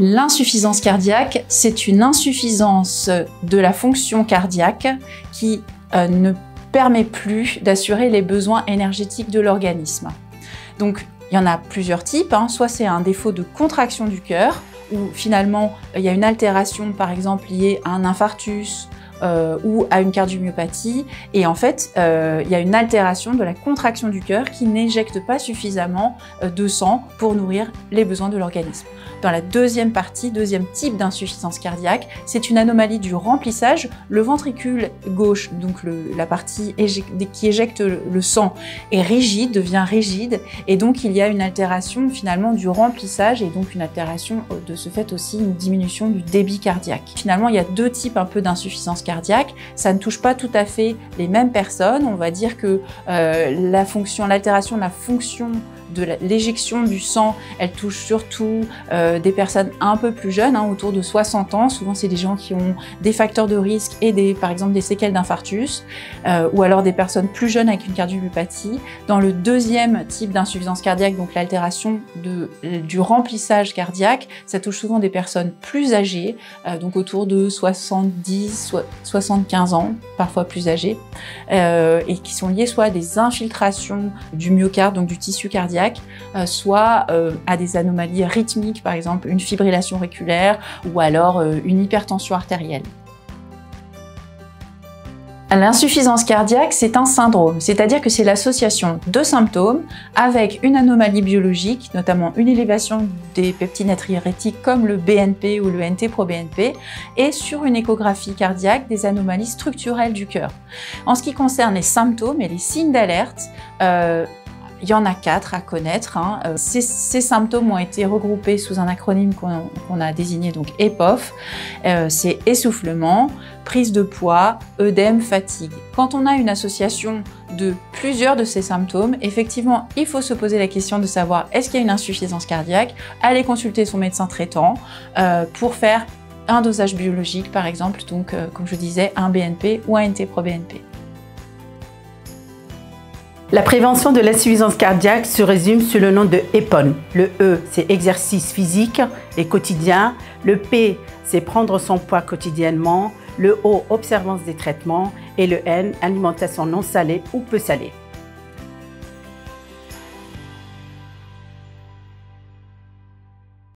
L'insuffisance cardiaque, c'est une insuffisance de la fonction cardiaque qui ne permet plus d'assurer les besoins énergétiques de l'organisme. Donc, il y en a plusieurs types, soit c'est un défaut de contraction du cœur, où finalement il y a une altération par exemple liée à un infarctus ou à une cardiomyopathie, et en fait il y a une altération de la contraction du cœur qui n'éjecte pas suffisamment de sang pour nourrir les besoins de l'organisme. Dans la deuxième partie, deuxième type d'insuffisance cardiaque, c'est une anomalie du remplissage. Le ventricule gauche, donc la partie qui éjecte le sang, est rigide, devient rigide, et donc il y a une altération finalement du remplissage, et donc une altération de ce fait aussi une diminution du débit cardiaque. Finalement, il y a deux types un peu d'insuffisance cardiaque. Ça ne touche pas tout à fait les mêmes personnes. On va dire que l'altération de la fonction de l'éjection du sang, elle touche surtout des personnes un peu plus jeunes, autour de 60 ans. Souvent, c'est des gens qui ont des facteurs de risque et par exemple des séquelles d'infarctus, ou alors des personnes plus jeunes avec une cardiomyopathie. Dans le deuxième type d'insuffisance cardiaque, donc l'altération du remplissage cardiaque, ça touche souvent des personnes plus âgées, donc autour de 70, 75 ans, parfois plus âgées, et qui sont liées soit à des infiltrations du myocarde, donc du tissu cardiaque, soit à des anomalies rythmiques, par exemple une fibrillation auriculaire ou alors une hypertension artérielle. L'insuffisance cardiaque, c'est un syndrome, c'est-à-dire que c'est l'association de symptômes avec une anomalie biologique, notamment une élévation des peptides natriurétiques comme le BNP ou le NT-proBNP, et sur une échographie cardiaque, des anomalies structurelles du cœur. En ce qui concerne les symptômes et les signes d'alerte, il y en a 4 à connaître. Ces symptômes ont été regroupés sous un acronyme qu'on a désigné, donc EPOF. C'est essoufflement, prise de poids, œdème, fatigue. Quand on a une association de plusieurs de ces symptômes, effectivement, il faut se poser la question de savoir est-ce qu'il y a une insuffisance cardiaque, aller consulter son médecin traitant pour faire un dosage biologique, par exemple, donc comme je disais, un BNP ou un NT-proBNP. La prévention de l'insuffisance cardiaque se résume sous le nom de EPON. Le E, c'est exercice physique et quotidien. Le P, c'est prendre son poids quotidiennement. Le O, observance des traitements. Et le N, alimentation non salée ou peu salée.